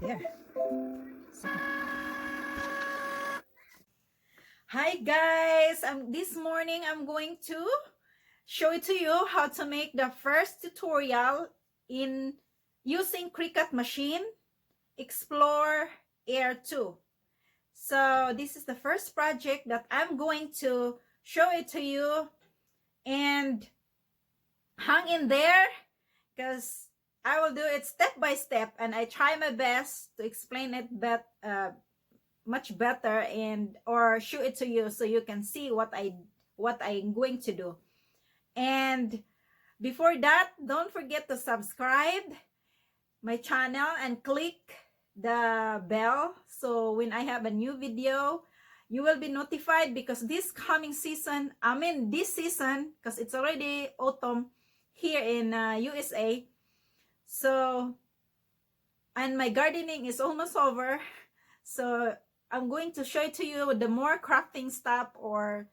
There. So. Hi guys, this morning I'm going to show it to you how to make the first tutorial in using Cricut machine Explore Air 2. So this is the first project that I'm going to show it to you, and hang in there because I will do it step by step, and I try my best to explain it much better and or show it to you so you can see what I'm going to do. And before that, don't forget to subscribe my channel and click the bell so when I have a new video you will be notified, because this coming season, this season, because it's already autumn here in USA, so and my gardening is almost over, so I'm going to show it to you the more crafting stuff or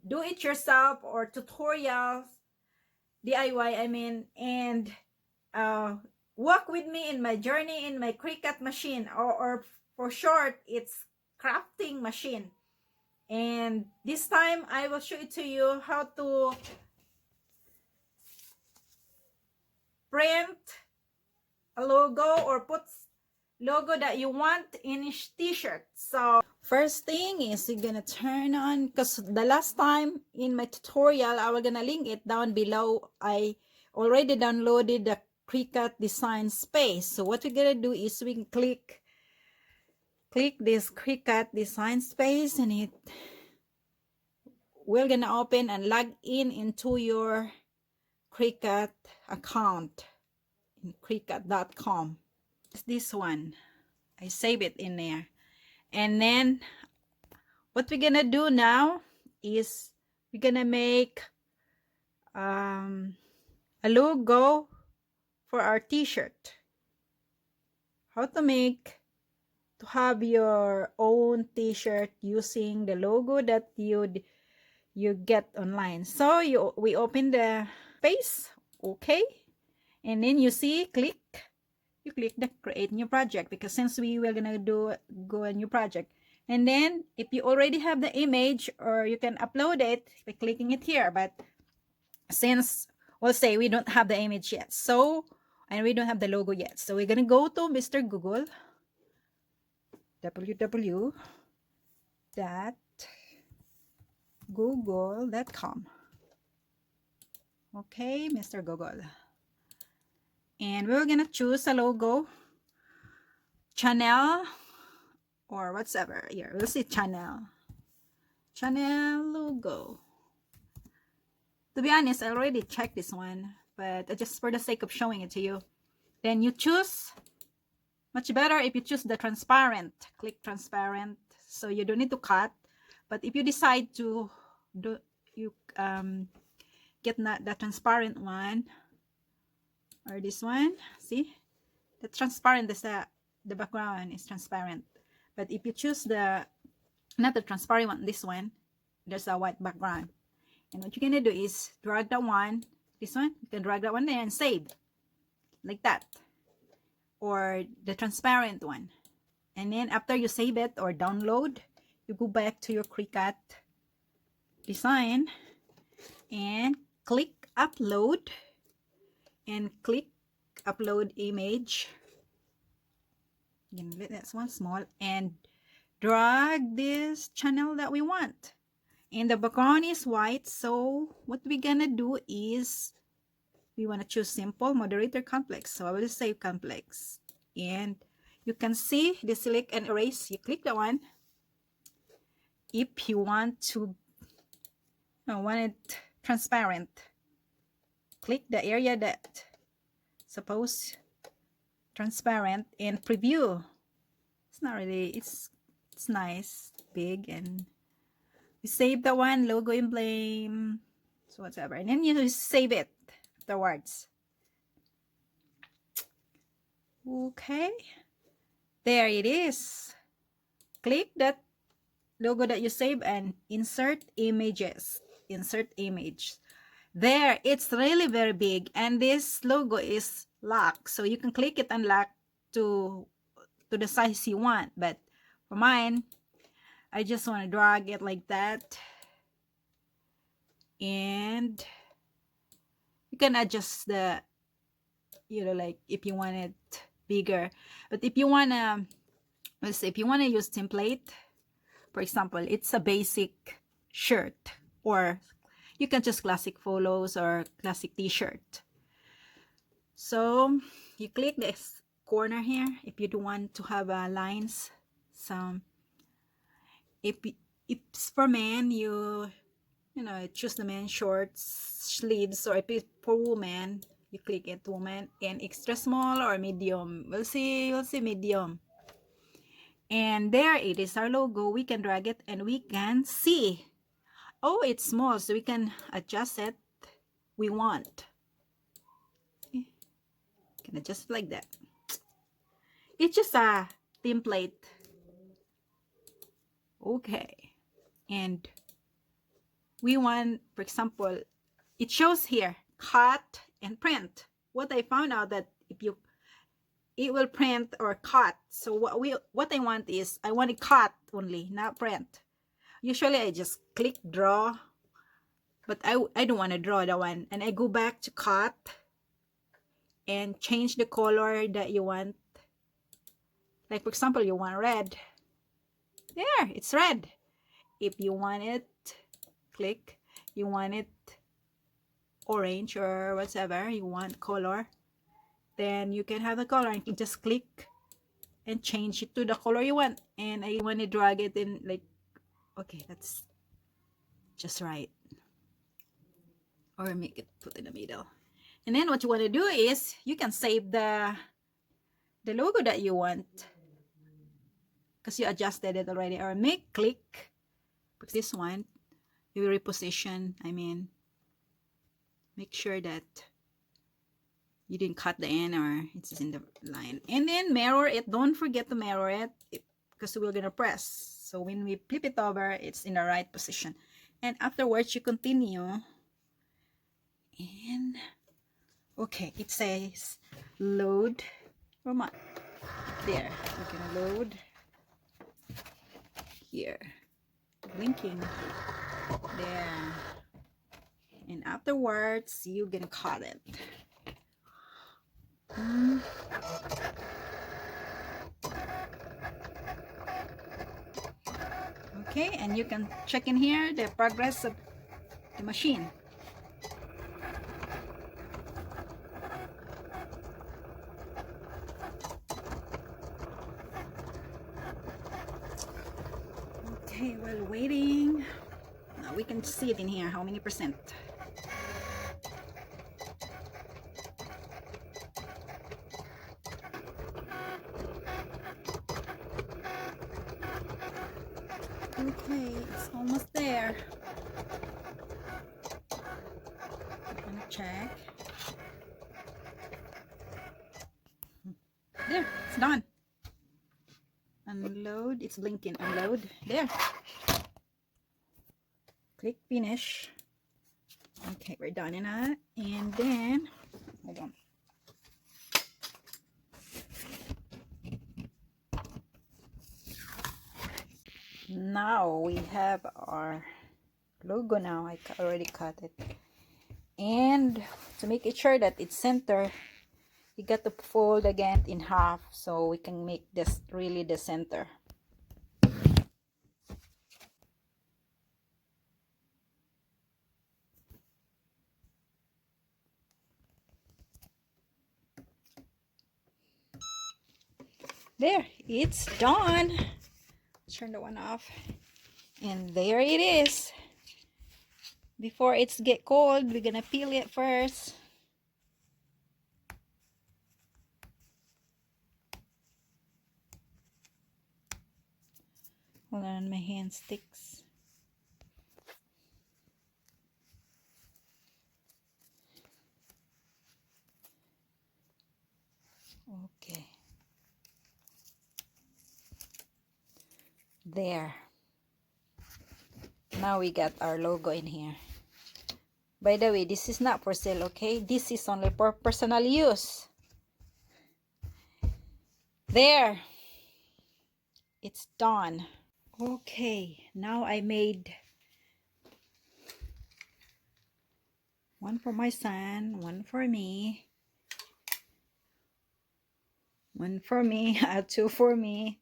do it yourself or tutorials, DIY and walk with me in my journey in my Cricut machine, or for short it's crafting machine. And this time I will show it to you how to print a logo or put logo that you want in each t-shirt. So first thing is you're gonna turn on, because the last time in my tutorial I was gonna link it down below, I already downloaded the Cricut design space. So what we're gonna do is we can click this Cricut design space, and we're gonna open and log in into your Cricut account in Cricut.com. This one, I save it in there. And then what we're gonna do now is we're gonna make a logo for our t-shirt. How to have your own t-shirt using the logo that you get online. So we open the space, okay, and then you see you click the create new project, because since we were gonna go a new project. And then if you already have the image, or you can upload it by clicking it here, but since we'll say we don't have the image yet, so and we don't have the logo yet, so we're gonna go to Mr. Google, www.google.com. okay, Mr. Google, and we're gonna choose a logo, channel or whatever. Here we'll see channel logo. To be honest, I already checked this one, but just for the sake of showing it to you, then you choose, much better if you choose the transparent. Click transparent, so you don't need to cut. But if you decide to get the transparent one, or this one, see, the transparent is the background is transparent. But if you choose not the transparent one, this one, there's a white background. And what you're gonna do is drag that one, this one, you can drag that one there and save like that, or the transparent one. And then after you save it or download, you go back to your Cricut design and click upload, and click upload image. Again, that's one small, and drag this channel that we want. And the background is white, so what we're gonna do is we want to choose simple, moderate, or complex. So I will say complex, and you can see the select and erase. You click that one. If you want want it transparent, click the area that suppose transparent and preview. It's not really, it's nice, big, and we save the one, logo emblem, so whatever, and then you save it afterwards. Okay, there it is. Click that logo that you save and insert images. Insert image. There, it's really very big, and this logo is locked, so you can click it and lock to to the size you want. But for mine, I just want to drag it like that, and you can adjust the, you know, like if you want it bigger. But if you want to, let's say if you want to use template, for example, it's a basic shirt, or you can just classic polos or classic t-shirt. So you click this corner here if you don't want to have lines. So if it's for men, you know, choose the men shorts, sleeves, or if it's for woman, you click it woman, and extra small or medium. We'll see medium. And there it is, our logo. We can drag it and we can see. Oh, it's small, so we can adjust it. We want. You can adjust it like that. It's just a template. Okay. And we want, for example, it shows here cut and print. What I found out that if you, it will print or cut. So what I want is, I want it cut only, not print. Usually I just click draw, but I don't want to draw that one, and I go back to cut and change the color that you want. Like for example, you want red. There, it's red. If you want it, click. You want it orange or whatever you want color, then you can have the color, and you just click and change it to the color you want. And I want to drag it in, like, okay, that's just right, or make it put in the middle. And then what you want to do is you can save the logo that you want, because you adjusted it already, or make click, because this one you will reposition. I mean, make sure that you didn't cut the end or it's in the line. And then mirror it. Don't forget to mirror it, because we're gonna press. So when we flip it over, it's in the right position. And afterwards you continue. And okay, it says load. Come on. There. We're gonna load. Here. Blinking. There. And afterwards you can cut it. Okay, and you can check in here the progress of the machine. Okay, while waiting, now we can see it in here, how many percent. Okay, it's almost there. I'm gonna check. There, it's done. Unload, it's blinking. Unload, there. Click finish. Okay, we're done in that. And then, hold on. Now we have our logo. Now I already cut it, and to make it sure that it's center, you got to fold again in half, so we can make this really the center. There, it's done. Turn the one off, and there it is. Before it's get cold, we're gonna peel it first. Hold on, my hand sticks. Okay. There. Now we got our logo in here. By the way, this is not for sale, okay? This is only for personal use. There. it's done. Okay, now I made one for my son, one for me, one for me, two for me,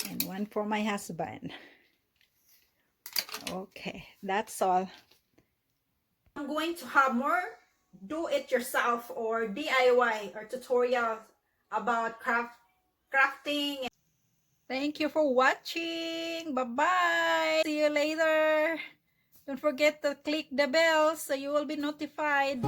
and one for my husband. Okay, that's all. I'm going to have more do it yourself or DIY or tutorial about crafting. Thank you for watching. Bye bye. See you later. Don't forget to click the bell so you will be notified.